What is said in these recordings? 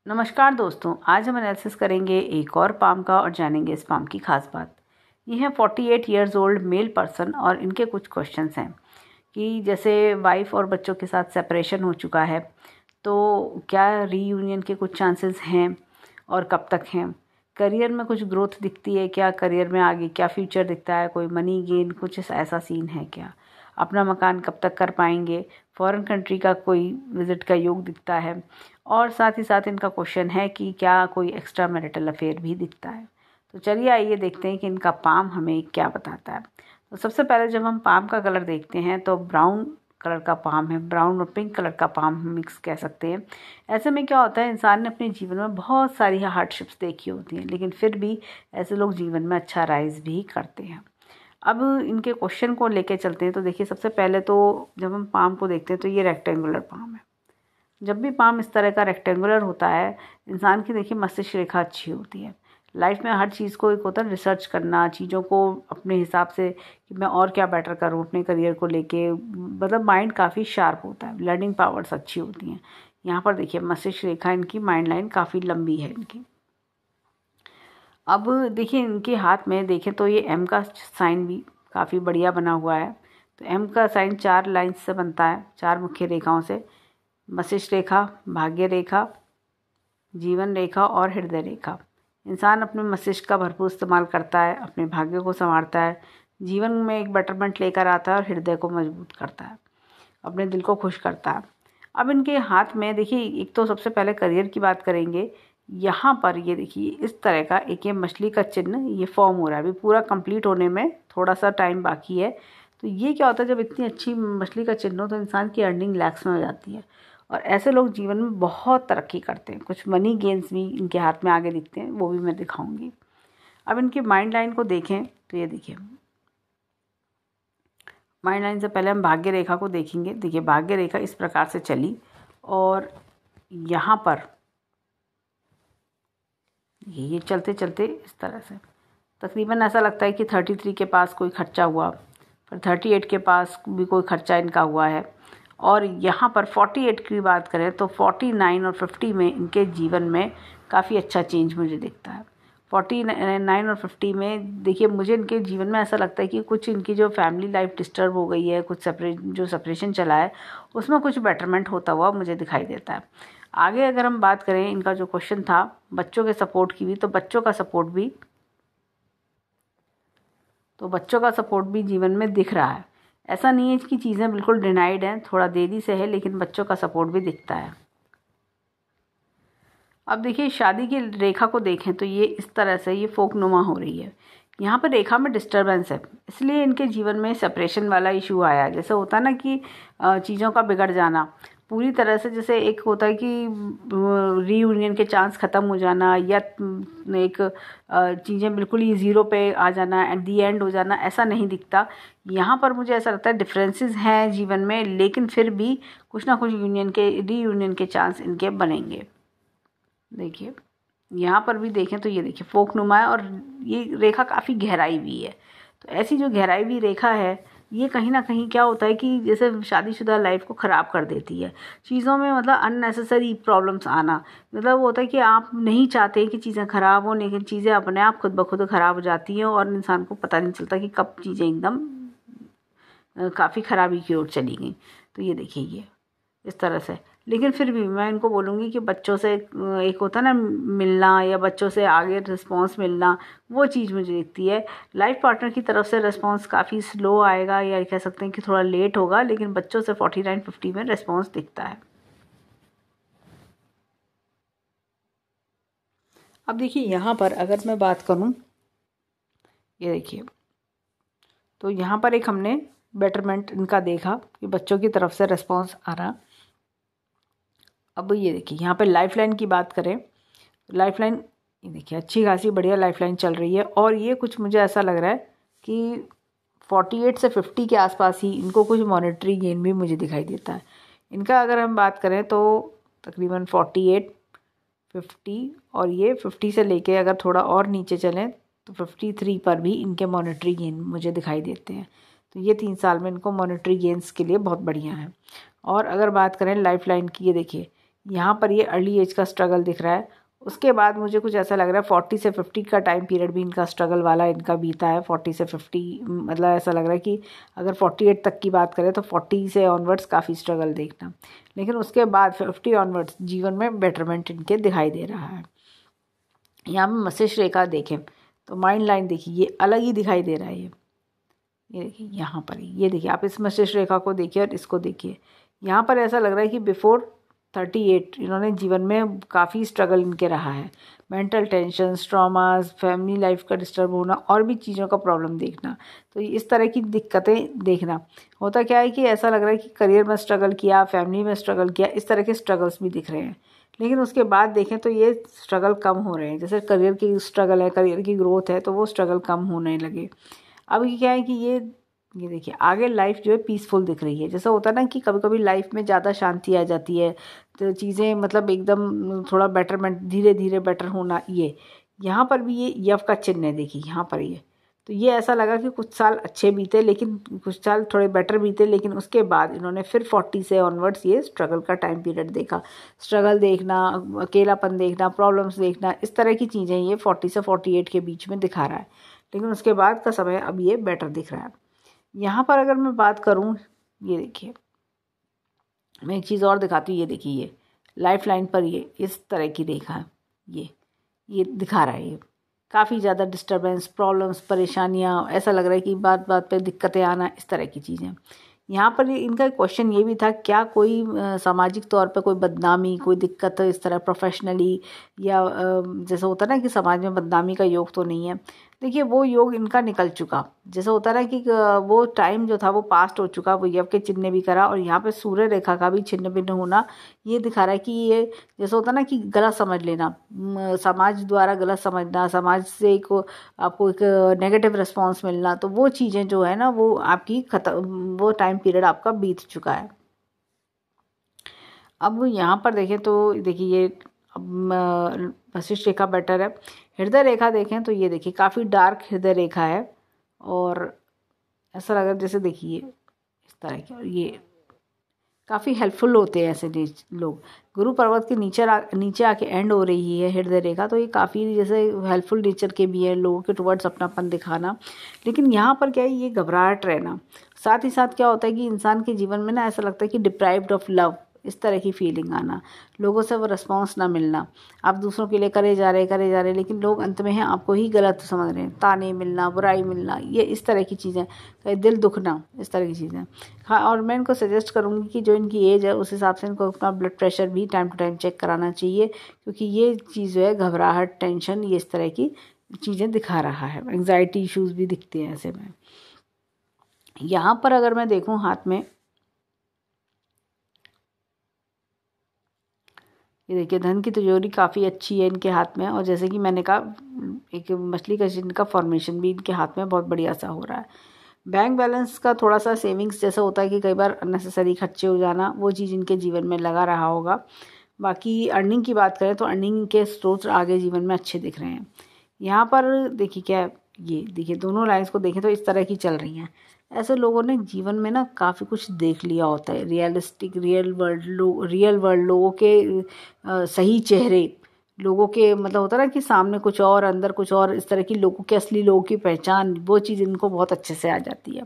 नमस्कार दोस्तों, आज हम एनालिसिस करेंगे एक और पाम का और जानेंगे इस पाम की खास बात। ये है 48 ईयर्स ओल्ड मेल पर्सन और इनके कुछ क्वेश्चंस हैं कि जैसे वाइफ और बच्चों के साथ सेपरेशन हो चुका है, तो क्या रीयूनियन के कुछ चांसेस हैं और कब तक हैं। करियर में कुछ ग्रोथ दिखती है क्या, करियर में आगे क्या फ्यूचर दिखता है, कोई मनी गेन कुछ ऐसा सीन है क्या, अपना मकान कब तक कर पाएंगे, फॉरेन कंट्री का कोई विजिट का योग दिखता है। और साथ ही साथ इनका क्वेश्चन है कि क्या कोई एक्स्ट्रा मैरिटल अफेयर भी दिखता है। तो चलिए आइए देखते हैं कि इनका पाम हमें क्या बताता है। तो सबसे पहले जब हम पाम का कलर देखते हैं तो ब्राउन कलर का पाम है, ब्राउन और पिंक कलर का पाम हम मिक्स कह सकते हैं। ऐसे में क्या होता है, इंसान ने अपने जीवन में बहुत सारी हार्डशिप्स देखी होती हैं, लेकिन फिर भी ऐसे लोग जीवन में अच्छा राइज भी करते हैं। अब इनके क्वेश्चन को लेके चलते हैं। तो देखिए, सबसे पहले तो जब हम पाम को देखते हैं तो ये रेक्टेंगुलर पाम है। जब भी पाम इस तरह का रेक्टेंगुलर होता है, इंसान की देखिए मस्तिष्क रेखा अच्छी होती है। लाइफ में हर चीज़ को एक होता है रिसर्च करना, चीज़ों को अपने हिसाब से कि मैं और क्या बेटर करूं अपने करियर को लेके, मतलब माइंड काफ़ी शार्प होता है, लर्निंग पावर्स अच्छी होती हैं। यहाँ पर देखिए मस्तिष्क रेखा इनकी, माइंड लाइन काफ़ी लंबी है इनकी। अब देखिए इनके हाथ में देखें तो ये एम का साइन भी काफ़ी बढ़िया बना हुआ है। तो एम का साइन 4 लाइन्स से बनता है, 4 मुख्य रेखाओं से। मस्तिष्क रेखा, भाग्य रेखा, जीवन रेखा और हृदय रेखा। इंसान अपने मस्तिष्क का भरपूर इस्तेमाल करता है, अपने भाग्य को संवारता है, जीवन में एक बेटरमेंट लेकर आता है और हृदय को मजबूत करता है, अपने दिल को खुश करता है। अब इनके हाथ में देखिए, एक तो सबसे पहले करियर की बात करेंगे। यहाँ पर ये देखिए इस तरह का एक ये मछली का चिन्ह ये फॉर्म हो रहा है, अभी पूरा कंप्लीट होने में थोड़ा सा टाइम बाकी है। तो ये क्या होता है, जब इतनी अच्छी मछली का चिन्ह हो तो इंसान की अर्निंग लैक्स में हो जाती है और ऐसे लोग जीवन में बहुत तरक्की करते हैं। कुछ मनी गेन्स भी इनके हाथ में आगे दिखते हैं, वो भी मैं दिखाऊंगी। अब इनकी माइंड लाइन को देखें तो ये देखिए, माइंड लाइन से पहले हम भाग्य रेखा को देखेंगे। देखिए भाग्य रेखा इस प्रकार से चली और यहाँ पर ये चलते चलते इस तरह से तकरीबन ऐसा लगता है कि 33 के पास कोई खर्चा हुआ, फिर 38 के पास भी कोई खर्चा इनका हुआ है। और यहाँ पर 48 की बात करें तो 49 और 50 में इनके जीवन में काफ़ी अच्छा चेंज मुझे दिखता है। 49 और 50 में देखिए मुझे इनके जीवन में ऐसा लगता है कि कुछ इनकी जो फैमिली लाइफ डिस्टर्ब हो गई है, कुछ सेपरेशन चला है, उसमें कुछ बेटरमेंट होता हुआ मुझे दिखाई देता है। आगे अगर हम बात करें, इनका जो क्वेश्चन था बच्चों के सपोर्ट की भी, तो बच्चों का सपोर्ट भी जीवन में दिख रहा है। ऐसा नहीं है कि चीज़ें बिल्कुल डिनाइड हैं, थोड़ा देरी से है, लेकिन बच्चों का सपोर्ट भी दिखता है। अब देखिए शादी की रेखा को देखें तो ये इस तरह से ये फोकनुमा हो रही है। यहाँ पर रेखा में डिस्टर्बेंस है, इसलिए इनके जीवन में सेपरेशन वाला इशू आया। जैसे होता है ना कि चीज़ों का बिगड़ जाना पूरी तरह से, जैसे एक होता है कि रीयूनियन के चांस ख़त्म हो जाना, या एक चीज़ें बिल्कुल ही ज़ीरो पे आ जाना, एट दी एंड हो जाना, ऐसा नहीं दिखता। यहाँ पर मुझे ऐसा लगता है डिफरेंसेस हैं जीवन में, लेकिन फिर भी कुछ ना कुछ रीयूनियन के चांस इनके बनेंगे। देखिए यहाँ पर भी देखें तो ये देखिए फोकनुमा है और ये रेखा काफ़ी गहराई भी है। तो ऐसी जो गहराई भी रेखा है, ये कहीं ना कहीं क्या होता है कि जैसे शादीशुदा लाइफ को ख़राब कर देती है, चीज़ों में मतलब अननेसेसरी प्रॉब्लम्स आना। मतलब वो होता है कि आप नहीं चाहते कि चीज़ें ख़राब हो, लेकिन चीज़ें अपने आप खुद ब खुद ख़राब हो जाती हैं और इंसान को पता नहीं चलता कि कब चीज़ें एकदम काफ़ी ख़राबी की ओर चली गई। तो ये देखिए ये इस तरह से, लेकिन फिर भी मैं इनको बोलूँगी कि बच्चों से एक होता है ना मिलना, या बच्चों से आगे रिस्पांस मिलना, वो चीज़ मुझे दिखती है। लाइफ पार्टनर की तरफ से रिस्पांस काफ़ी स्लो आएगा, या कह सकते हैं कि थोड़ा लेट होगा, लेकिन बच्चों से 49-50 में रिस्पांस दिखता है। अब देखिए यहाँ पर अगर मैं बात करूँ, ये देखिए तो यहाँ पर एक हमने बेटरमेंट इनका देखा कि बच्चों की तरफ से रिस्पांस आ रहा। अब ये देखिए यहाँ पे लाइफ लाइन की बात करें, लाइफ लाइन ये देखिए अच्छी खासी बढ़िया लाइफ लाइन चल रही है। और ये कुछ मुझे ऐसा लग रहा है कि 48 से 50 के आसपास ही इनको कुछ मॉनेटरी गेन भी मुझे दिखाई देता है। इनका अगर हम बात करें तो तकरीबन 48, 50 और ये 50 से लेके अगर थोड़ा और नीचे चलें तो 53 पर भी इनके मॉनेटरी गेन मुझे दिखाई देते हैं। तो ये 3 साल में इनको मॉनेटरी गेन्स के लिए बहुत बढ़िया है। और अगर बात करें लाइफ लाइन की, ये देखिए यहाँ पर ये अर्ली एज का स्ट्रगल दिख रहा है। उसके बाद मुझे कुछ ऐसा लग रहा है 40 से 50 का टाइम पीरियड भी इनका स्ट्रगल वाला इनका बीता है। 40 से 50 मतलब ऐसा लग रहा है कि अगर 48 तक की बात करें तो 40 से ऑनवर्ड्स काफ़ी स्ट्रगल देखना, लेकिन उसके बाद 50 ऑनवर्ड्स जीवन में बेटरमेंट इनके दिखाई दे रहा है। यहाँ में मस्तिष्क रेखा देखें तो माइंड लाइन देखिए ये अलग ही दिखाई दे रहा है। ये देखिए यहाँ पर ये देखिए, आप इस मस्तिष्क रेखा को देखिए और इसको देखिए। यहाँ पर ऐसा लग रहा है कि बिफोर 38 इन्होंने जीवन में काफ़ी स्ट्रगल इनके रहा है। Mental tension, traumas, family life का डिस्टर्ब होना और भी चीज़ों का प्रॉब्लम देखना, तो इस तरह की दिक्कतें देखना। होता क्या है कि ऐसा लग रहा है कि करियर में स्ट्रगल किया, फैमिली में स्ट्रगल किया, इस तरह के स्ट्रगल्स भी दिख रहे हैं। लेकिन उसके बाद देखें तो ये स्ट्रगल कम हो रहे हैं। जैसे करियर की स्ट्रगल है, करियर की ग्रोथ है, तो वो स्ट्रगल कम होने लगे। अब ये क्या है कि ये देखिए आगे लाइफ जो है पीसफुल दिख रही है। जैसा होता है ना कि कभी कभी लाइफ में ज़्यादा शांति आ जाती है, तो चीज़ें मतलब एकदम थोड़ा बेटरमेंट, धीरे धीरे बेटर होना। ये यहाँ पर भी ये यव का चिन्ह है, देखिए यहाँ पर ये। तो ये ऐसा लगा कि कुछ साल अच्छे बीते, लेकिन कुछ साल थोड़े बेटर बीते, लेकिन उसके बाद इन्होंने फिर 40 से ऑनवर्ड्स ये स्ट्रगल का टाइम पीरियड देखा। स्ट्रगल देखना, अकेलापन देखना, प्रॉब्लम्स देखना, इस तरह की चीज़ें ये 40 से 48 के बीच में दिखा रहा है। लेकिन उसके बाद का समय अब ये बेटर दिख रहा है। यहाँ पर अगर मैं बात करूँ, ये देखिए मैं एक चीज़ और दिखाती हूँ। ये देखिए ये लाइफ लाइन पर ये इस तरह की रेखा है, ये दिखा रहा है। ये काफ़ी ज़्यादा डिस्टर्बेंस, प्रॉब्लम्स, परेशानियाँ, ऐसा लग रहा है कि बात बात पे दिक्कतें आना, इस तरह की चीज़ें। यहाँ पर इनका क्वेश्चन ये भी था, क्या कोई सामाजिक तौर पे कोई बदनामी, कोई दिक्कत इस तरह प्रोफेशनली या जैसे होता है ना कि समाज में बदनामी का योग तो नहीं है। देखिए वो योग इनका निकल चुका। जैसे होता है ना कि वो टाइम जो था वो पास्ट हो चुका। वो यव के चिन्ह भी करा और यहाँ पे सूर्य रेखा का भी छिन्न भिन्न होना ये दिखा रहा है कि ये जैसे होता है ना कि गलत समझ लेना, समाज द्वारा गलत समझना, समाज से आपको एक नेगेटिव रिस्पॉन्स मिलना, तो वो चीज़ें जो है ना वो आपकी वो टाइम पीरियड आपका बीत चुका है। अब यहाँ पर देखें तो देखिए ये अब वशिष्ठ रेखा बेटर है। हृदय रेखा देखें तो ये देखिए काफ़ी डार्क हृदय रेखा है और ऐसा लग रहा है जैसे देखिए इस तरह के, और ये काफ़ी हेल्पफुल होते हैं ऐसे लोग। गुरु पर्वत के नीचे आके एंड हो रही है हृदय रेखा, तो ये काफ़ी जैसे हेल्पफुल नेचर के भी है, लोगों के टुवर्ड्स अपनापन दिखाना। लेकिन यहाँ पर क्या है, ये घबराहट रहना। साथ ही साथ क्या होता है कि इंसान के जीवन में ना ऐसा लगता है कि डिप्राइव्ड ऑफ लव, इस तरह की फीलिंग आना, लोगों से वो रिस्पॉन्स ना मिलना। आप दूसरों के लिए करे जा रहे लेकिन लोग अंत में हैं आपको ही गलत समझ रहे हैं, ताने मिलना, बुराई मिलना, ये इस तरह की चीज़ें, कहीं दिल दुखना, इस तरह की चीज़ें। हाँ, और मैं इनको सजेस्ट करूँगी कि जो इनकी एज है उस हिसाब से इनको अपना ब्लड प्रेशर भी टाइम टू टाइम चेक कराना चाहिए, क्योंकि ये चीज़ जो है घबराहट, टेंशन, ये इस तरह की चीज़ें दिखा रहा है। एंग्जाइटी इश्यूज़ भी दिखते हैं ऐसे में। यहाँ पर अगर मैं देखूँ हाथ में, ये देखिए धन की तिजोरी काफ़ी अच्छी है इनके हाथ में, और जैसे कि मैंने कहा एक मछली का चिन्ह का फॉर्मेशन भी इनके हाथ में बहुत बढ़िया सा हो रहा है। बैंक बैलेंस का थोड़ा सा सेविंग्स जैसा होता है कि कई बार अननेसेसरी खर्चे हो जाना, वो चीज़ इनके जीवन में लगा रहा होगा। बाकी अर्निंग की बात करें तो अर्निंग के स्रोत आगे जीवन में अच्छे दिख रहे हैं। यहाँ पर देखिए क्या, ये देखिए दोनों लाइन्स को देखें तो इस तरह की चल रही हैं। ऐसे लोगों ने जीवन में ना काफ़ी कुछ देख लिया होता है, रियल वर्ल्ड लोगों के सही चेहरे, लोगों के मतलब होता है ना कि सामने कुछ और अंदर कुछ और, इस तरह की लोगों के असली लोगों की पहचान, वो चीज़ इनको बहुत अच्छे से आ जाती है।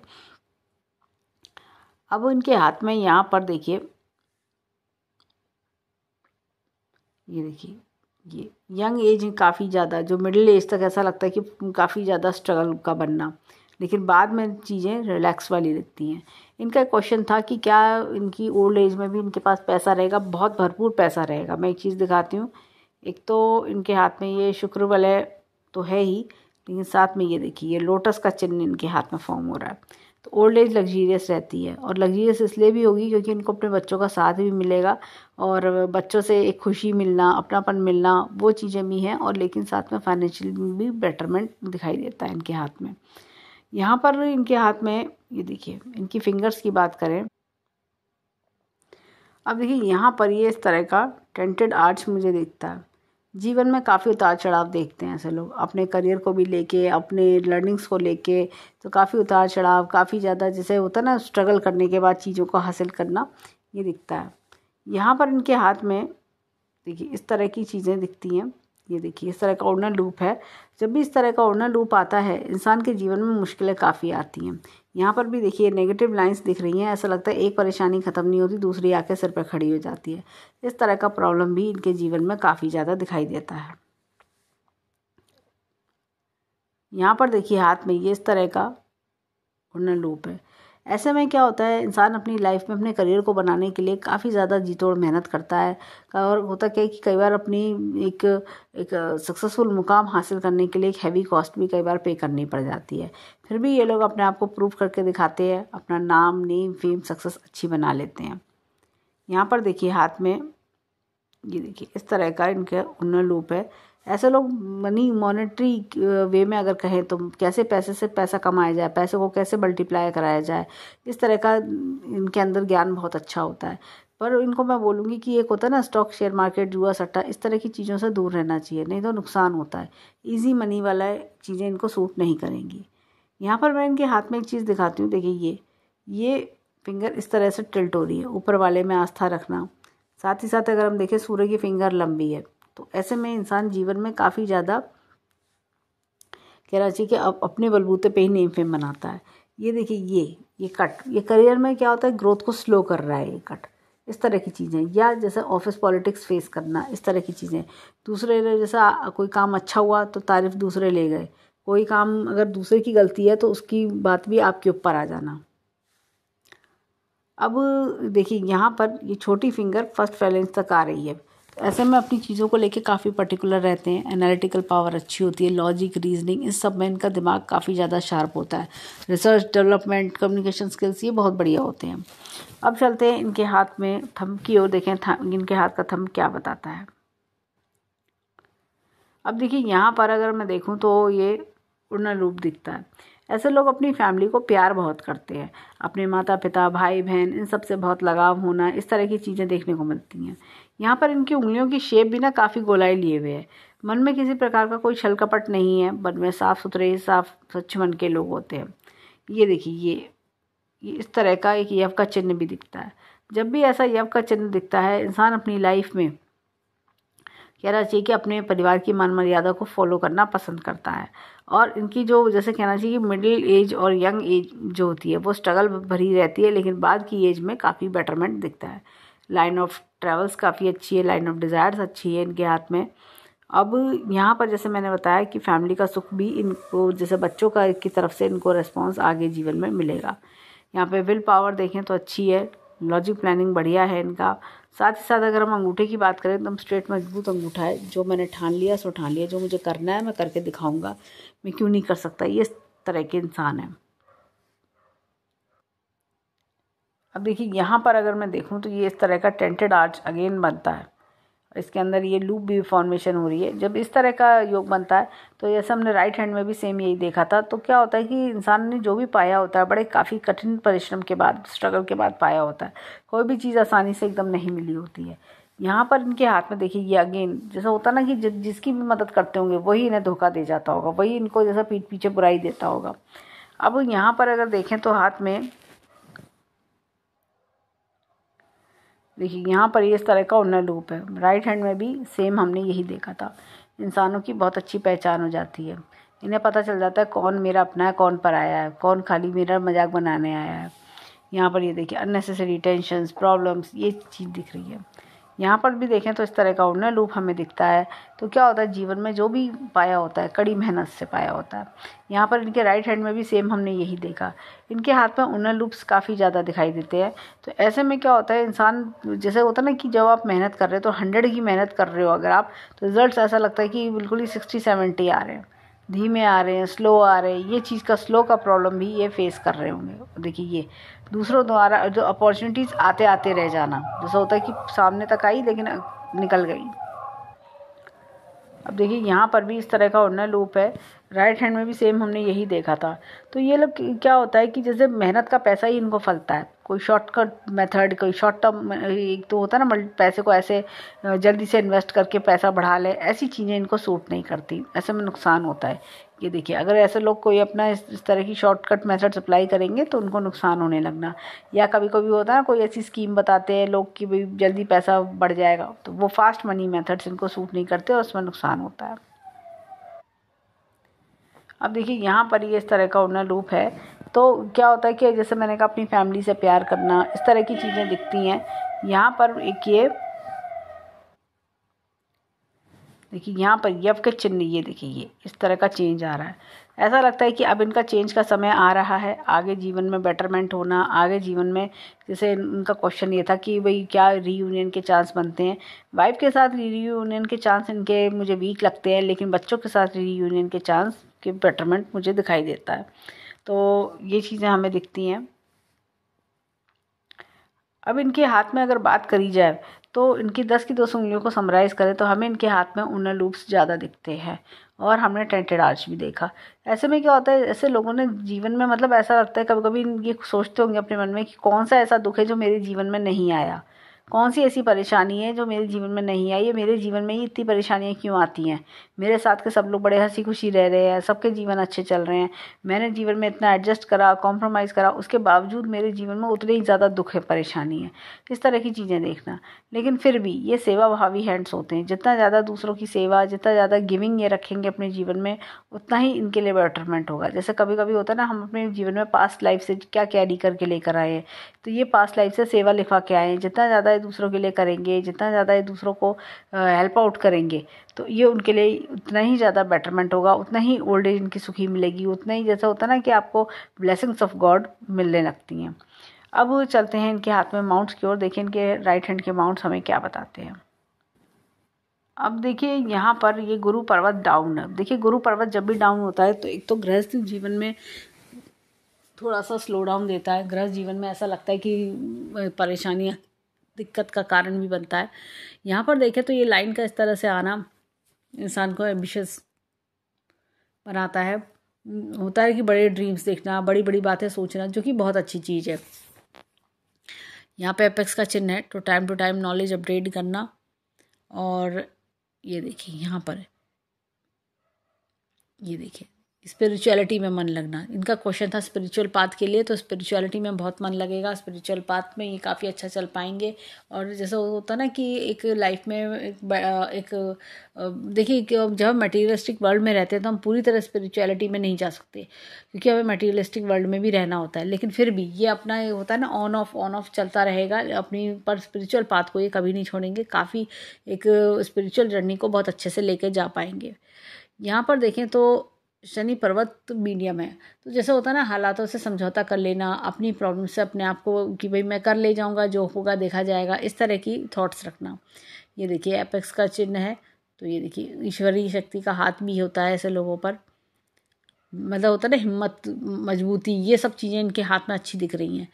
अब इनके हाथ में यहाँ पर देखिए, ये देखिए ये यंग एज काफ़ी ज़्यादा, जो मिडिल एज तक ऐसा लगता है कि काफ़ी ज़्यादा स्ट्रगल का बनना, लेकिन बाद में चीज़ें रिलैक्स वाली लगती हैं। इनका क्वेश्चन था कि क्या इनकी ओल्ड एज में भी इनके पास पैसा रहेगा, बहुत भरपूर पैसा रहेगा। मैं एक चीज़ दिखाती हूँ, एक तो इनके हाथ में ये शुक्र वलय तो है ही, लेकिन साथ में ये देखिए ये लोटस का चिन्ह इनके हाथ में फॉर्म हो रहा है। तो ओल्ड एज लग्जीरियस रहती है, और लग्जीरियस इसलिए भी होगी क्योंकि इनको अपने बच्चों का साथ भी मिलेगा, और बच्चों से एक खुशी मिलना, अपनापन मिलना, वो चीज़ें भी हैं, और लेकिन साथ में फाइनेंशियल भी बेटरमेंट दिखाई देता है इनके हाथ में। यहाँ पर इनके हाथ में ये देखिए इनकी फिंगर्स की बात करें, अब देखिए यहाँ पर ये इस तरह का टेंटेड आर्च मुझे दिखता है। जीवन में काफ़ी उतार चढ़ाव देखते हैं ऐसे लोग, अपने करियर को भी लेके, अपने लर्निंग्स को लेके, तो काफ़ी उतार चढ़ाव, काफ़ी ज़्यादा जैसे होता है ना स्ट्रगल करने के बाद चीज़ों को हासिल करना, ये दिखता है। यहाँ पर इनके हाथ में देखिए इस तरह की चीज़ें दिखती हैं। ये देखिए इस तरह का ओर्डिनल लूप है। जब भी इस तरह का ओर्डिनल लूप आता है इंसान के जीवन में मुश्किलें काफ़ी आती हैं। यहाँ पर भी देखिए नेगेटिव लाइंस दिख रही हैं। ऐसा लगता है एक परेशानी ख़त्म नहीं होती, दूसरी आके सिर पर खड़ी हो जाती है। इस तरह का प्रॉब्लम भी इनके जीवन में काफ़ी ज़्यादा दिखाई देता है। यहाँ पर देखिए हाथ में ये इस तरह का ओर्डिनल लूप है। ऐसे में क्या होता है, इंसान अपनी लाइफ में अपने करियर को बनाने के लिए काफ़ी ज़्यादा जी तोड़ मेहनत करता है। और होता क्या है कि कई बार अपनी एक एक सक्सेसफुल मुकाम हासिल करने के लिए एक हैवी कॉस्ट भी कई बार पे करनी पड़ जाती है। फिर भी ये लोग अपने आप को प्रूव करके दिखाते हैं, अपना नाम, नेम, फेम, सक्सेस अच्छी बना लेते हैं। यहाँ पर देखिए हाथ में ये देखिए इस तरह का इनका ओर्डिनल लूप है। ऐसे लोग मॉनेटरी वे में अगर कहें तो कैसे पैसे से पैसा कमाया जाए, पैसे को कैसे मल्टीप्लाई कराया जाए, इस तरह का इनके अंदर ज्ञान बहुत अच्छा होता है। पर इनको मैं बोलूँगी कि एक होता है ना स्टॉक, शेयर मार्केट, जुआ सट्टा, इस तरह की चीज़ों से दूर रहना चाहिए, नहीं तो नुकसान होता है। ईजी मनी वाला चीज़ें इनको सूट नहीं करेंगी। यहाँ पर मैं इनके हाथ में एक चीज़ दिखाती हूँ। देखिए ये फिंगर इस तरह से टिल्ट हो रही है, ऊपर वाले में आस्था रखना। साथ ही साथ अगर हम देखें सूर्य की फिंगर लंबी है, तो ऐसे में इंसान जीवन में काफ़ी ज़्यादा कहना चाहिए कि अपने बलबूते पे ही नेम फेम बनाता है। ये देखिए ये कट, ये करियर में क्या होता है, ग्रोथ को स्लो कर रहा है ये कट। इस तरह की चीज़ें, या जैसे ऑफिस पॉलिटिक्स फेस करना, इस तरह की चीज़ें। दूसरे जैसा कोई काम अच्छा हुआ तो तारीफ दूसरे ले गए, कोई काम अगर दूसरे की गलती है तो उसकी बात भी आपके ऊपर आ जाना। अब देखिए यहाँ पर ये छोटी फिंगर फर्स्ट फैलेंस तक आ रही है। ऐसे में अपनी चीज़ों को लेके काफ़ी पर्टिकुलर रहते हैं। एनालिटिकल पावर अच्छी होती है, लॉजिक, रीजनिंग, इस सब में इनका दिमाग काफ़ी ज़्यादा शार्प होता है। रिसर्च, डेवलपमेंट, कम्युनिकेशन स्किल्स ये बहुत बढ़िया होते हैं। अब चलते हैं इनके हाथ में थंब की ओर, देखें इनके हाथ का थंब क्या बताता है। अब देखिए यहाँ पर अगर मैं देखूँ तो ये ओर्डिनल लूप दिखता है। ऐसे लोग अपनी फैमिली को प्यार बहुत करते हैं, अपने माता पिता, भाई बहन, इन सब से बहुत लगाव होना, इस तरह की चीज़ें देखने को मिलती हैं। यहाँ पर इनकी उंगलियों की शेप भी ना काफ़ी गोलाई लिए हुए है। मन में किसी प्रकार का कोई छल कपट नहीं है, मन में साफ़ सुथरे, साफ स्वच्छ मन के लोग होते हैं। ये देखिए ये इस तरह का एक यव का चिन्ह भी दिखता है। जब भी ऐसा यव का चिन्ह दिखता है, इंसान अपनी लाइफ में कहना चाहिए कि अपने परिवार की मान मर्यादा को फॉलो करना पसंद करता है। और इनकी जो जैसे कहना चाहिए कि मिडिल एज और यंग एज जो होती है वो स्ट्रगल भरी रहती है, लेकिन बाद की एज में काफ़ी बेटरमेंट दिखता है। लाइन ऑफ ट्रेवल्स काफ़ी अच्छी है, लाइन ऑफ डिज़ायर्स अच्छी है इनके हाथ में। अब यहाँ पर जैसे मैंने बताया कि फैमिली का सुख भी इनको, जैसे बच्चों का की तरफ से इनको रिस्पॉन्स आगे जीवन में मिलेगा। यहाँ पे विल पावर देखें तो अच्छी है, लॉजिक प्लानिंग बढ़िया है इनका। साथ ही साथ अगर हम अंगूठे की बात करें, एकदम स्ट्रेट मजबूत अंगूठा है। जो मैंने ठान लिया सो ठान लिया, जो मुझे करना है मैं करके दिखाऊंगा, मैं क्यों नहीं कर सकता, ये इस तरह के इंसान है। अब देखिए यहाँ पर अगर मैं देखूँ तो ये इस तरह का टेंटेड आर्च अगेन बनता है। इसके अंदर ये लूप भी फॉर्मेशन हो रही है। जब इस तरह का योग बनता है तो जैसे हमने राइट हैंड में भी सेम यही देखा था, तो क्या होता है कि इंसान ने जो भी पाया होता है बड़े काफ़ी कठिन परिश्रम के बाद, स्ट्रगल के बाद पाया होता है। कोई भी चीज़ आसानी से एकदम नहीं मिली होती है। यहाँ पर इनके हाथ में देखिए ये अगेन जैसा होता है ना कि जिसकी भी मदद करते होंगे वही इन्हें धोखा दे जाता होगा, वही इनको जैसा पीठ पीछे बुराई देता होगा। अब यहाँ पर अगर देखें तो हाथ में देखिए यहाँ पर ये इस तरह का ओर्डिनल लूप है। राइट हैंड में भी सेम हमने यही देखा था। इंसानों की बहुत अच्छी पहचान हो जाती है, इन्हें पता चल जाता है कौन मेरा अपना है, कौन पराया है, कौन खाली मेरा मजाक बनाने आया है। यहाँ पर ये देखिए अननेसेसरी टेंशन्स, प्रॉब्लम्स, ये चीज़ दिख रही है। यहाँ पर भी देखें तो इस तरह का ओर्डिनल लूप हमें दिखता है। तो क्या होता है, जीवन में जो भी पाया होता है कड़ी मेहनत से पाया होता है। यहाँ पर इनके राइट हैंड में भी सेम हमने यही देखा। इनके हाथ में ओर्डिनल लूप्स काफ़ी ज़्यादा दिखाई देते हैं। तो ऐसे में क्या होता है, इंसान जैसे होता है ना कि जब आप मेहनत कर रहे हो तो 100 की मेहनत कर रहे हो अगर आप, तो रिजल्ट ऐसा लगता है कि बिल्कुल ही 60-70 आ रहे हैं, धीमे आ रहे हैं, स्लो आ रहे हैं। ये चीज़ का स्लो का प्रॉब्लम भी ये फेस कर रहे होंगे। देखिए ये दूसरों द्वारा जो अपॉर्चुनिटीज़ आते आते रह जाना, जैसा होता है कि सामने तक आई लेकिन निकल गई। अब देखिए यहाँ पर भी इस तरह का ओर्डिनल लूप है। राइट हैंड में भी सेम हमने यही देखा था। तो ये लोग क्या होता है कि जैसे मेहनत का पैसा ही इनको फलता है, कोई शॉर्टकट मेथड, कोई शॉर्ट टर्म, एक तो होता है ना पैसे को ऐसे जल्दी से इन्वेस्ट करके पैसा बढ़ा ले, ऐसी चीज़ें इनको सूट नहीं करती, ऐसे में नुकसान होता है। ये देखिए, अगर ऐसे लोग कोई अपना इस तरह की शॉर्टकट मेथड्स अप्लाई करेंगे तो उनको नुकसान होने लगना। या कभी कभी होता है ना, कोई ऐसी स्कीम बताते हैं लोग कि भाई जल्दी पैसा बढ़ जाएगा, तो वो फास्ट मनी मेथड्स इनको सूट नहीं करते और उसमें नुकसान होता है। अब देखिए यहाँ पर ये इस तरह का उन्नर लूप है, तो क्या होता है कि जैसे मैंने कहा अपनी फैमिली से प्यार करना, इस तरह की चीज़ें दिखती हैं। यहाँ पर एक ये देखिए, यहाँ पर यव के चिन्ह, ये देखिए ये इस तरह का चेंज आ रहा है। ऐसा लगता है कि अब इनका चेंज का समय आ रहा है, आगे जीवन में बेटरमेंट होना, आगे जीवन में, जैसे उनका क्वेश्चन ये था कि भाई क्या रीयूनियन के चांस बनते हैं। वाइफ के साथ रीयूनियन के चांस इनके मुझे वीक लगते हैं, लेकिन बच्चों के साथ रीयूनियन के चांस के बेटरमेंट मुझे दिखाई देता है। तो ये चीज़ें हमें दिखती हैं। अब इनके हाथ में अगर बात करी जाए तो इनकी 10 की 2 उंगलियों को समराइज़ करें तो हमें इनके हाथ में उन्नर लूप्स ज़्यादा दिखते हैं, और हमने टेंटेड आर्च भी देखा। ऐसे में क्या होता है, ऐसे लोगों ने जीवन में, मतलब ऐसा लगता है कभी कभी ये सोचते होंगे अपने मन में कि कौन सा ऐसा दुख है जो मेरे जीवन में नहीं आया, कौन सी ऐसी परेशानी है जो मेरे जीवन में नहीं आई है, मेरे जीवन में ही इतनी परेशानियाँ क्यों आती हैं। मेरे साथ के सब लोग बड़े हंसी खुशी रह रहे हैं, सबके जीवन अच्छे चल रहे हैं, मैंने जीवन में इतना एडजस्ट करा, कॉम्प्रोमाइज़ करा, उसके बावजूद मेरे जीवन में उतने ही ज़्यादा दुख है, परेशानी है। इस तरह की चीज़ें देखना। लेकिन फिर भी ये सेवा भावी हैंड्स होते हैं, जितना ज़्यादा दूसरों की सेवा, जितना ज़्यादा गिविंग ये रखेंगे अपने जीवन में, उतना ही इनके लिए बेटरमेंट होगा। जैसे कभी कभी होता है ना, हम अपने जीवन में पास्ट लाइफ से क्या कैरी करके लेकर आए हैं, तो ये पास्ट लाइफ से सेवा लिखवा के आए हैं। जितना ज़्यादा ये दूसरों के लिए करेंगे, जितना ज़्यादा ये दूसरों को हेल्प आउट करेंगे, तो ये उनके लिए उतना ही ज़्यादा बेटरमेंट होगा, उतना ही ओल्ड एज इनकी सुखी मिलेगी, उतना ही, जैसा होता है ना कि आपको ब्लेसिंग्स ऑफ गॉड मिलने लगती हैं। अब चलते हैं इनके हाथ में माउंट्स की ओर। देखिए इनके राइट हैंड के माउंट्स हमें क्या बताते हैं। अब देखिए यहाँ पर ये गुरु पर्वत डाउन है। देखिए गुरु पर्वत जब भी डाउन होता है तो एक तो गृहस्थ जीवन में थोड़ा सा स्लो डाउन देता है। गृहस्थ जीवन में ऐसा लगता है कि परेशानियाँ, दिक्कत का कारण भी बनता है। यहाँ पर देखें तो ये लाइन का इस तरह से आना इंसान को एम्बिशियस बनाता है। होता है कि बड़े ड्रीम्स देखना, बड़ी बड़ी बातें सोचना, जो कि बहुत अच्छी चीज़ है। यहाँ पे एपेक्स का चिन्ह है, तो time to time knowledge update करना। और ये देखिए यहाँ पर, ये देखिए स्पिरिचुअलिटी में मन लगना। इनका क्वेश्चन था स्पिरिचुअल पाथ के लिए, तो स्पिरिचुअलिटी में बहुत मन लगेगा, स्पिरिचुअल पाथ में ये काफ़ी अच्छा चल पाएंगे। और जैसा होता है ना कि एक लाइफ में एक देखिए जब हम मटीरियलिस्टिक वर्ल्ड में रहते हैं तो हम पूरी तरह स्पिरिचुअलिटी में नहीं जा सकते, क्योंकि हमें मटीरियलिस्टिक वर्ल्ड में भी रहना होता है। लेकिन फिर भी ये अपना होता है ना, ऑन ऑफ चलता रहेगा अपनी, पर स्पिरिचुअल पाथ को ये कभी नहीं छोड़ेंगे। काफ़ी एक स्पिरिचुअल जर्नी को बहुत अच्छे से लेके जा पाएंगे। यहाँ पर देखें तो शनि पर्वत मीडियम है, तो जैसे होता है ना हालातों से समझौता कर लेना, अपनी प्रॉब्लम से अपने आप को कि भाई मैं कर ले जाऊंगा, जो होगा देखा जाएगा, इस तरह की थॉट्स रखना। ये देखिए एपेक्स का चिन्ह है, तो ये देखिए ईश्वरीय शक्ति का हाथ भी होता है ऐसे लोगों पर। मतलब होता है ना हिम्मत, मजबूती, ये सब चीज़ें इनके हाथ में अच्छी दिख रही हैं।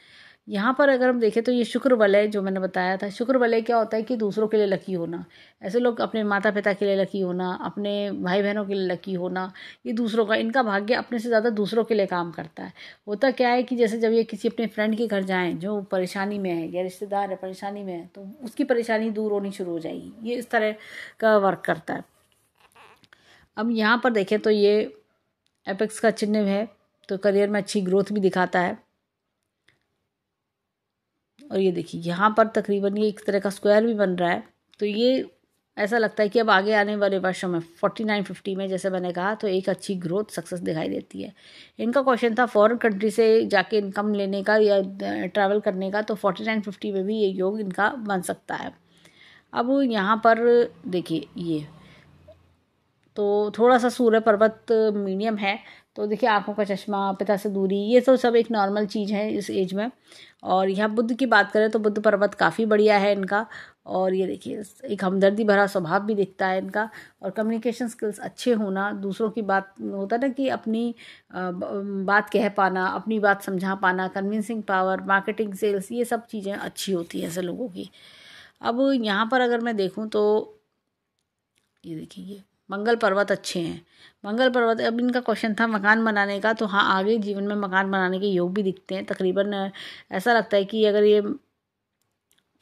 यहाँ पर अगर हम देखें तो ये शुक्र वलय जो मैंने बताया था, शुक्र वलय क्या होता है कि दूसरों के लिए लकी होना। ऐसे लोग अपने माता पिता के लिए लकी होना, अपने भाई बहनों के लिए लकी होना, ये दूसरों का, इनका भाग्य अपने से ज़्यादा दूसरों के लिए काम करता है। होता क्या है कि जैसे जब ये किसी अपने फ्रेंड के घर जाएँ जो परेशानी में है, या रिश्तेदार है परेशानी में है, तो उसकी परेशानी दूर होनी शुरू हो जाएगी। ये इस तरह का वर्क करता है। अब यहाँ पर देखें तो ये एपेक्स का चिन्ह है, तो करियर में अच्छी ग्रोथ भी दिखाता है। और ये देखिए यहाँ पर तकरीबन ये एक तरह का स्क्वायर भी बन रहा है, तो ये ऐसा लगता है कि अब आगे आने वाले वर्षों में 49-50 में, जैसे मैंने कहा, तो एक अच्छी ग्रोथ सक्सेस दिखाई देती है। इनका क्वेश्चन था फॉरेन कंट्री से जाके इनकम लेने का या ट्रैवल करने का, तो 49-50 में भी ये योग इनका बन सकता है। अब यहाँ पर देखिए ये तो थोड़ा सा सूर्य पर्वत मीडियम है, तो देखिए आंखों का चश्मा, पिता से दूरी, ये तो सब एक नॉर्मल चीज़ है इस एज में। और यहाँ बुद्ध की बात करें तो बुद्ध पर्वत काफ़ी बढ़िया है इनका। और ये देखिए एक हमदर्दी भरा स्वभाव भी दिखता है इनका, और कम्युनिकेशन स्किल्स अच्छे होना, दूसरों की बात, होता है ना कि अपनी बात कह पाना, अपनी बात समझा पाना, कन्विंसिंग पावर, मार्केटिंग, सेल्स, ये सब चीज़ें अच्छी होती हैं ऐसे लोगों की। अब यहाँ पर अगर मैं देखूँ तो ये देखिए ये मंगल पर्वत अच्छे हैं। मंगल पर्वत, अब इनका क्वेश्चन था मकान बनाने का, तो हाँ आगे जीवन में मकान बनाने के योग भी दिखते हैं। तकरीबन ऐसा लगता है कि अगर ये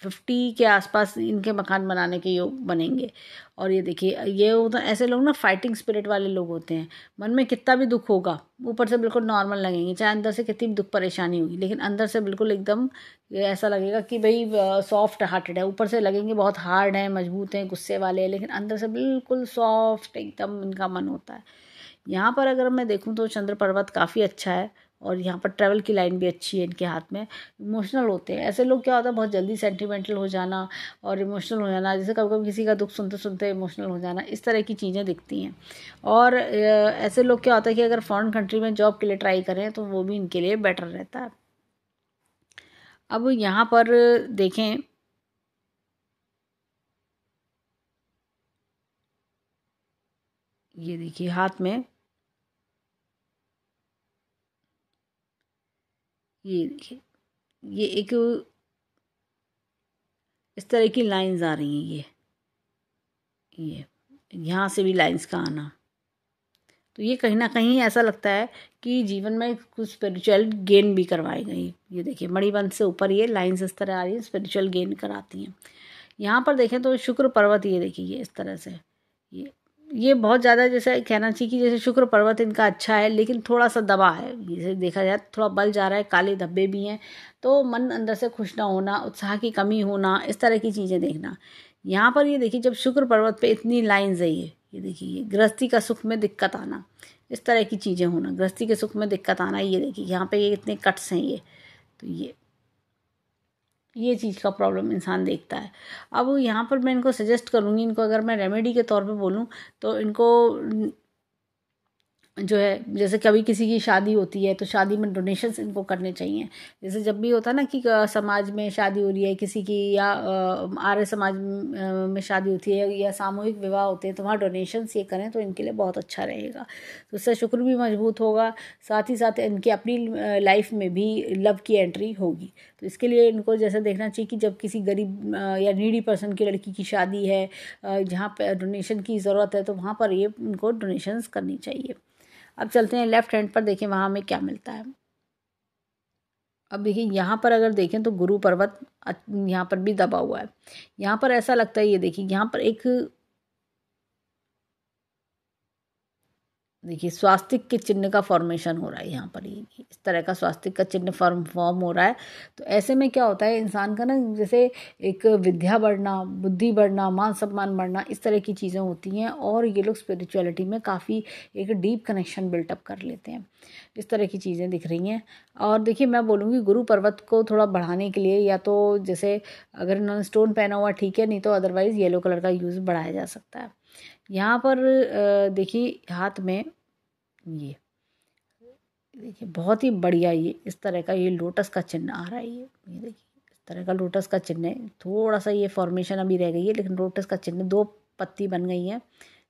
50 के आसपास इनके मकान बनाने के योग बनेंगे। और ये देखिए, ये होता ऐसे लोग ना फाइटिंग स्पिरिट वाले लोग होते हैं। मन में कितना भी दुख होगा, ऊपर से बिल्कुल नॉर्मल लगेंगे, चाहे अंदर से कितनी भी दुख परेशानी होगी, लेकिन अंदर से बिल्कुल एकदम ये ऐसा लगेगा कि भाई सॉफ्ट हार्टेड है। ऊपर से लगेंगे बहुत हार्ड हैं, मजबूत हैं, गुस्से वाले हैं, लेकिन अंदर से बिल्कुल सॉफ्ट एकदम इनका मन होता है। यहाँ पर अगर मैं देखूँ तो चंद्र पर्वत काफ़ी अच्छा है, और यहाँ पर ट्रैवल की लाइन भी अच्छी है इनके हाथ में। इमोशनल होते हैं ऐसे लोग, क्या होता है बहुत जल्दी सेंटिमेंटल हो जाना और इमोशनल हो जाना, जैसे कभी कभी किसी का दुख सुनते सुनते इमोशनल हो जाना, इस तरह की चीज़ें दिखती हैं। और ऐसे लोग क्या होता है कि अगर फॉरेन कंट्री में जॉब के लिए ट्राई करें तो वो भी इनके लिए बेटर रहता है। अब यहाँ पर देखें, ये देखिए हाथ में, ये देखिए, ये एक इस तरह की लाइंस आ रही हैं। ये यहाँ से भी लाइंस का आना, तो ये कहीं ना कहीं ऐसा लगता है कि जीवन में कुछ स्पिरिचुअल गेन भी करवाई गई। ये देखिए मणिबंध से ऊपर ये लाइंस इस तरह आ रही है, स्पिरिचुअल गेन कराती हैं। यहाँ पर देखें तो शुक्र पर्वत, ये देखिए ये इस तरह से, ये ये बहुत ज़्यादा जैसे कहना चाहिए कि जैसे शुक्र पर्वत इनका अच्छा है, लेकिन थोड़ा सा दबा है। जैसे देखा जाए थोड़ा बल जा रहा है, काले धब्बे भी हैं, तो मन अंदर से खुश ना होना, उत्साह की कमी होना, इस तरह की चीज़ें देखना। यहाँ पर ये देखिए जब शुक्र पर्वत पे इतनी लाइन्स है, ये देखिए, ये गृहस्थी का सुख में दिक्कत आना, इस तरह की चीज़ें होना, गृहस्थी के सुख में दिक्कत आना। ये देखिए यहाँ पे ये इतने कट्स हैं, ये तो ये चीज़ का प्रॉब्लम इंसान देखता है। अब यहाँ पर मैं इनको सजेस्ट करूँगी, इनको अगर मैं रेमेडी के तौर पे बोलूँ तो इनको जो है, जैसे कभी किसी की शादी होती है तो शादी में डोनेशंस इनको करने चाहिए। जैसे जब भी होता है ना कि समाज में शादी हो रही है किसी की, या आर्य समाज में शादी होती है, या सामूहिक विवाह होते हैं, तो वहाँ डोनेशंस ये करें तो इनके लिए बहुत अच्छा रहेगा। तो इससे शुक्र भी मजबूत होगा, साथ ही साथ इनकी अपनी लाइफ में भी लव की एंट्री होगी। तो इसके लिए इनको जैसे देखना चाहिए कि जब किसी गरीब या नीडी पर्सन की लड़की की शादी है, जहाँ पर डोनेशन की ज़रूरत है, तो वहाँ पर ये इनको डोनेशंस करनी चाहिए। अब चलते हैं लेफ्ट हैंड पर, देखें वहाँ हमें क्या मिलता है। अब देखिए यहाँ पर अगर देखें तो गुरु पर्वत यहाँ पर भी दबा हुआ है। यहाँ पर ऐसा लगता है, ये देखिए यहाँ पर एक, देखिए स्वास्तिक के चिन्ह का फॉर्मेशन हो रहा है यहाँ पर, ये इस तरह का स्वास्तिक का चिन्ह फॉर्म हो रहा है। तो ऐसे में क्या होता है इंसान का ना, जैसे एक विद्या बढ़ना, बुद्धि बढ़ना, मान सम्मान बढ़ना, इस तरह की चीज़ें होती हैं, और ये लोग स्पिरिचुअलिटी में काफ़ी एक डीप कनेक्शन बिल्टअप कर लेते हैं। इस तरह की चीज़ें दिख रही हैं। और देखिए मैं बोलूँगी गुरु पर्वत को थोड़ा बढ़ाने के लिए, या तो जैसे अगर इन्होंने स्टोन पहना हुआ ठीक है, नहीं तो अदरवाइज़ येलो कलर का यूज़ बढ़ाया जा सकता है। यहाँ पर देखिए हाथ में ये देखिए बहुत ही बढ़िया, ये इस तरह का ये लोटस का चिन्ह आ रहा है। ये देखिए इस तरह का लोटस का चिन्ह है, थोड़ा सा ये फॉर्मेशन अभी रह गई है, लेकिन लोटस का चिन्ह, 2 पत्ती बन गई हैं,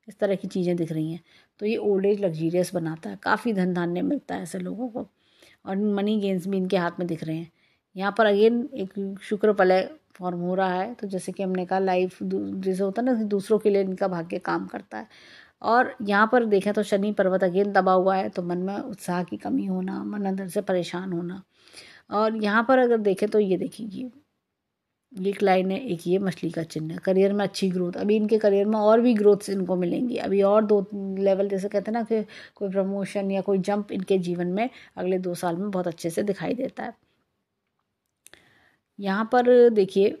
इस तरह की चीज़ें दिख रही हैं। तो ये ओल्ड एज लग्जीरियस बनाता है, काफ़ी धन धान्य मिलता है ऐसे लोगों को, और मनी गेन्स भी इनके हाथ में दिख रहे हैं। यहाँ पर अगेन एक शुक्र प्रलय फॉर्म हो रहा है, तो जैसे कि हमने कहा लाइफ जैसे होता है ना, दूसरों के लिए इनका भाग्य काम करता है। और यहाँ पर देखें तो शनि पर्वत अगेन दबा हुआ है, तो मन में उत्साह की कमी होना, मन अंदर से परेशान होना। और यहाँ पर अगर देखें तो ये देखिए ये एक लाइन है, एक ये मछली का चिन्ह है। करियर में अच्छी ग्रोथ, अभी इनके करियर में और भी ग्रोथ्स इनको मिलेंगी, अभी और 2 लेवल, जैसे कहते हैं ना कि कोई प्रमोशन या कोई जंप इनके जीवन में अगले 2 साल में बहुत अच्छे से दिखाई देता है। यहाँ पर देखिए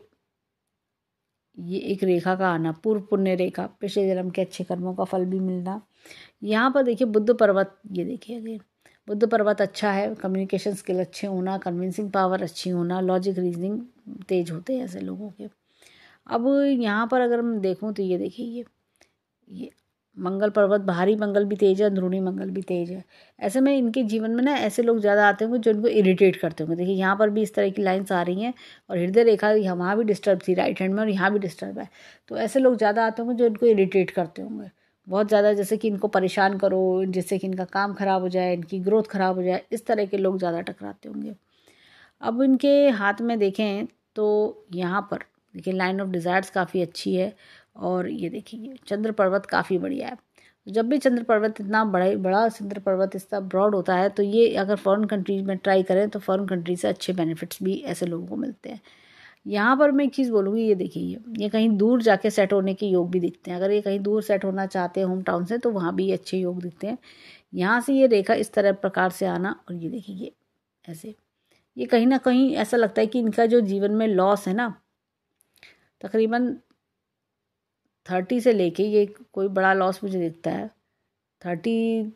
ये एक रेखा का आना, पूर्व पुण्य रेखा, पिछले जन्म के अच्छे कर्मों का फल भी मिलना। यहाँ पर देखिए बुद्ध पर्वत, ये देखिए अगेन बुद्ध पर्वत अच्छा है, कम्युनिकेशन स्किल अच्छे होना, कन्विंसिंग पावर अच्छी होना, लॉजिक रीजनिंग तेज होते हैं ऐसे लोगों के। अब यहाँ पर अगर मैं देखूँ तो ये देखिए ये मंगल पर्वत, बाहरी मंगल भी तेज है, अंदरूनी मंगल भी तेज है। ऐसे में इनके जीवन में ना ऐसे लोग ज़्यादा आते होंगे जो इनको इरिटेट करते होंगे। देखिए यहाँ पर भी इस तरह की लाइन्स आ रही हैं, और हृदय रेखा यहाँ भी डिस्टर्ब थी राइट हैंड में, और यहाँ भी डिस्टर्ब है। तो ऐसे लोग ज़्यादा आते होंगे जो इनको इरिटेट करते होंगे बहुत ज़्यादा, जैसे कि इनको परेशान करो, जिससे कि इनका काम खराब हो जाए, इनकी ग्रोथ खराब हो जाए, इस तरह के लोग ज़्यादा टकराते होंगे। अब इनके हाथ में देखें तो यहाँ पर देखिए लाइन ऑफ डिज़ायर्स काफ़ी अच्छी है, और ये देखिए चंद्र पर्वत काफ़ी बढ़िया है। जब भी चंद्र पर्वत इतना बड़ा चंद्र पर्वत इतना ब्रॉड होता है, तो ये अगर फॉरेन कंट्रीज में ट्राई करें तो फॉरेन कंट्री से अच्छे बेनिफिट्स भी ऐसे लोगों को मिलते हैं। यहाँ पर मैं एक चीज़ बोलूँगी, ये देखिए ये कहीं दूर जाके सेट होने के योग भी दिखते हैं। अगर ये कहीं दूर सेट होना चाहते हैं होम टाउन से तो वहाँ भी अच्छे योग दिखते हैं। यहाँ से ये रेखा इस तरह प्रकार से आना, और ये देखिए ये ऐसे, ये कहीं ना कहीं ऐसा लगता है कि इनका जो जीवन में लॉस है ना, तकरीबन 30 से लेके ये कोई बड़ा लॉस मुझे दिखता है 30,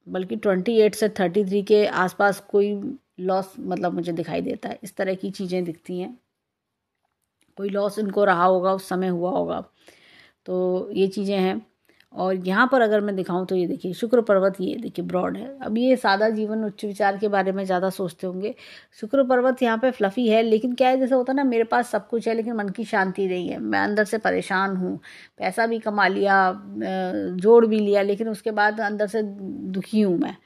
बल्कि 28 से 33 के आसपास कोई लॉस मतलब मुझे दिखाई देता है। इस तरह की चीज़ें दिखती हैं, कोई लॉस इनको रहा होगा, उस समय हुआ होगा, तो ये चीज़ें हैं। और यहाँ पर अगर मैं दिखाऊं तो ये देखिए शुक्र पर्वत, ये देखिए ब्रॉड है। अब ये सादा जीवन उच्च विचार के बारे में ज़्यादा सोचते होंगे। शुक्र पर्वत यहाँ पे फ्लफी है, लेकिन क्या है, जैसे होता है ना, मेरे पास सब कुछ है लेकिन मन की शांति नहीं है, मैं अंदर से परेशान हूँ, पैसा भी कमा लिया, जोड़ भी लिया, लेकिन उसके बाद अंदर से दुखी हूँ मैं,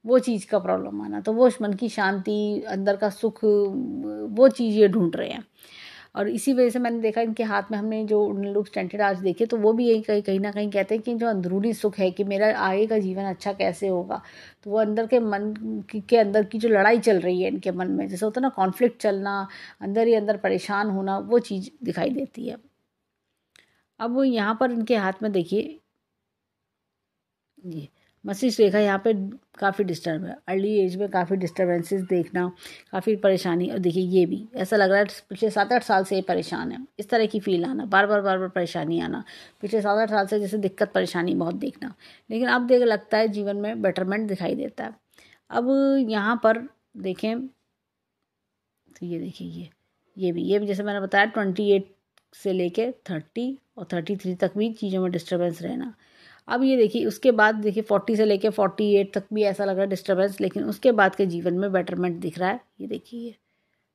वो चीज़ का प्रॉब्लम आना। तो वो मन की शांति, अंदर का सुख, वो चीज़ ये ढूंढ रहे हैं। और इसी वजह से मैंने देखा इनके हाथ में, हमने जो लोग स्टेंटेड आज देखे तो वो भी यही कहीं ना कहीं कहते हैं कि जो अंदरूनी सुख है कि मेरा आगे का जीवन अच्छा कैसे होगा, तो वो अंदर के मन के अंदर की जो लड़ाई चल रही है इनके मन में, जैसे होता है ना कॉन्फ्लिक्ट चलना, अंदर ही अंदर परेशान होना, वो चीज़ दिखाई देती है। अब यहाँ पर इनके हाथ में देखिए ये मस्तिष्क रेखा यहाँ पे काफ़ी डिस्टर्ब है, अर्ली एज में काफ़ी डिस्टर्बेंसेस देखना, काफ़ी परेशानी। और देखिए ये भी ऐसा लग रहा है पिछले 7-8 साल से ये परेशान है, इस तरह की फील आना, बार बार परेशानी आना, पिछले 7-8 साल से जैसे दिक्कत परेशानी बहुत देखना, लेकिन अब देख लगता है जीवन में बेटरमेंट दिखाई देता है। अब यहाँ पर देखें तो ये देखिए ये भी जैसे मैंने बताया 28 से लेके 30 और 33 तक भी चीज़ों में डिस्टर्बेंस रहना। अब ये देखिए उसके बाद देखिए 40 से लेके 48 तक भी ऐसा लग रहा है डिस्टर्बेंस, लेकिन उसके बाद के जीवन में बेटरमेंट दिख रहा है, ये देखिए ये।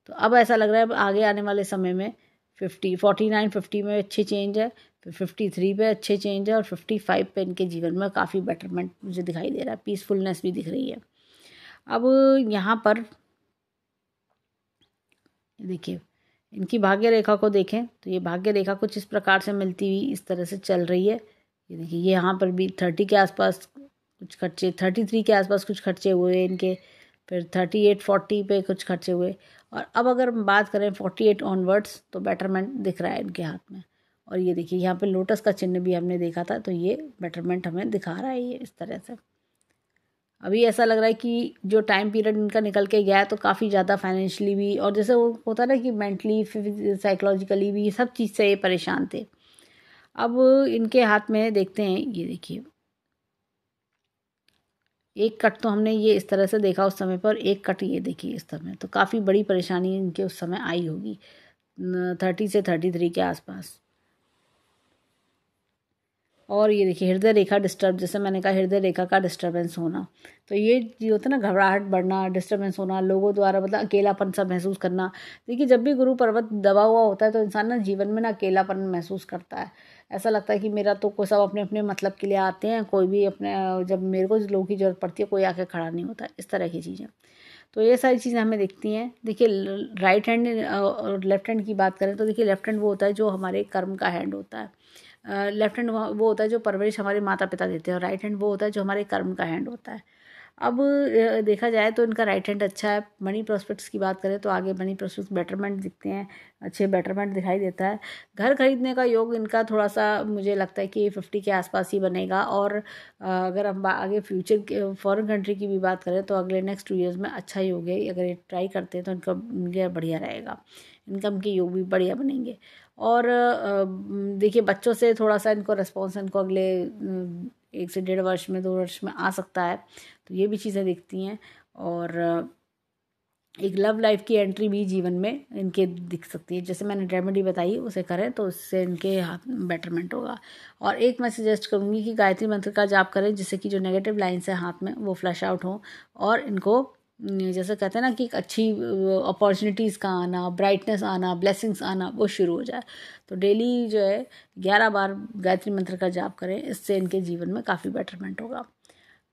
तो अब ऐसा लग रहा है आगे आने वाले समय में 49-50 में अच्छे चेंज है, फिर 53 पे अच्छे चेंज है, और 55 पे इनके जीवन में काफ़ी बेटरमेंट मुझे दिखाई दे रहा है, पीसफुलनेस भी दिख रही है। अब यहाँ पर देखिए इनकी भाग्य रेखा को देखें तो ये भाग्य रेखा कुछ इस प्रकार से मिलती हुई इस तरह से चल रही है। ये देखिए ये यहाँ पर भी 30 के आसपास कुछ खर्चे, 33 के आसपास कुछ खर्चे हुए इनके, फिर 38-40 पे कुछ खर्चे हुए, और अब अगर हम बात करें 48 ऑनवर्ड्स तो बेटरमेंट दिख रहा है इनके हाथ में। और ये देखिए यहाँ पे लोटस का चिन्ह भी हमने देखा था, तो ये बेटरमेंट हमें दिखा रहा है ये इस तरह से। अभी ऐसा लग रहा है कि जो टाइम पीरियड इनका निकल के गया है तो काफ़ी ज़्यादा फाइनेंशियली भी, और जैसे वो होता है ना कि मेंटली साइकोलॉजिकली भी, सब चीज़ से ये परेशान थे। अब इनके हाथ में देखते हैं, ये देखिए एक कट तो हमने ये इस तरह से देखा उस समय पर, एक कट ये देखिए इस समय, तो काफ़ी बड़ी परेशानी इनके उस समय आई होगी 30 से 33 के आसपास। और ये देखिए हृदय रेखा डिस्टर्ब, जैसे मैंने कहा हृदय रेखा का डिस्टर्बेंस होना, तो ये जो होता है ना घबराहट बढ़ना, डिस्टर्बेंस होना, लोगों द्वारा मतलब अकेलापन सा महसूस करना। देखिए जब भी गुरु पर्वत दबा हुआ होता है तो इंसान ना जीवन में ना अकेलापन महसूस करता है, ऐसा लगता है कि मेरा तो कोई, सब अपने अपने मतलब के लिए आते हैं, कोई भी अपने, जब मेरे को लोगों की ज़रूरत पड़ती है कोई आके खड़ा नहीं होता, इस तरह की चीज़ें। तो ये सारी चीज़ें हमें दिखती हैं। देखिए राइट हैंड और लेफ्ट हैंड की बात करें तो देखिए लेफ्ट हैंड वो होता है जो हमारे कर्म का हैंड होता है, लेफ्ट हैंड वो होता है जो परवरिश हमारे माता पिता देते हैं, और राइट हैंड वो होता है जो हमारे कर्म का हैंड होता है। अब देखा जाए तो इनका राइट हैंड अच्छा है। मनी प्रोस्पेक्ट्स की बात करें तो आगे मनी प्रोस्पेक्ट्स बेटरमेंट दिखते हैं, अच्छे बेटरमेंट दिखाई देता है। घर खरीदने का योग इनका थोड़ा सा मुझे लगता है कि 50 के आसपास ही बनेगा। और अगर हम आगे फ्यूचर के फॉरेन कंट्री की भी बात करें तो अगले नेक्स्ट 2 ईयर्स में अच्छा योग है, अगर ये ट्राई करते हैं तो इनका लिए बढ़िया रहेगा, इनकम के योग भी बढ़िया बनेंगे। और देखिए बच्चों से थोड़ा सा इनको रिस्पॉन्स इनको अगले 1 से 1.5 वर्ष में, 2 वर्ष में आ सकता है, तो ये भी चीज़ें दिखती हैं। और एक लव लाइफ की एंट्री भी जीवन में इनके दिख सकती है, जैसे मैंने रेमेडी बताई उसे करें तो उससे इनके हाथ में बेटरमेंट होगा। और एक मैं सजेस्ट करूँगी कि गायत्री मंत्र का जाप करें, जिससे कि जो नेगेटिव लाइन्स है हाथ में वो फ्लश आउट हो, और इनको जैसे कहते हैं ना कि एक अच्छी अपॉर्चुनिटीज़ का आना, ब्राइटनेस आना, ब्लेसिंग्स आना, वो शुरू हो जाए। तो डेली जो है 11 बार गायत्री मंत्र का जाप करें, इससे इनके जीवन में काफ़ी बेटरमेंट होगा।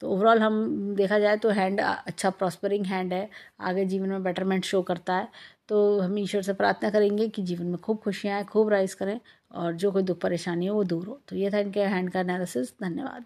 तो ओवरऑल हम देखा जाए तो हैंड अच्छा प्रॉस्परिंग हैंड है, आगे जीवन में बेटरमेंट शो करता है। तो हम ईश्वर से प्रार्थना करेंगे कि जीवन में खूब खुशियाँ आए, खूब राइज करें, और जो कोई दुख परेशानी हो वो दूर हो। तो ये था इनके हैंड का एनालिसिस। धन्यवाद।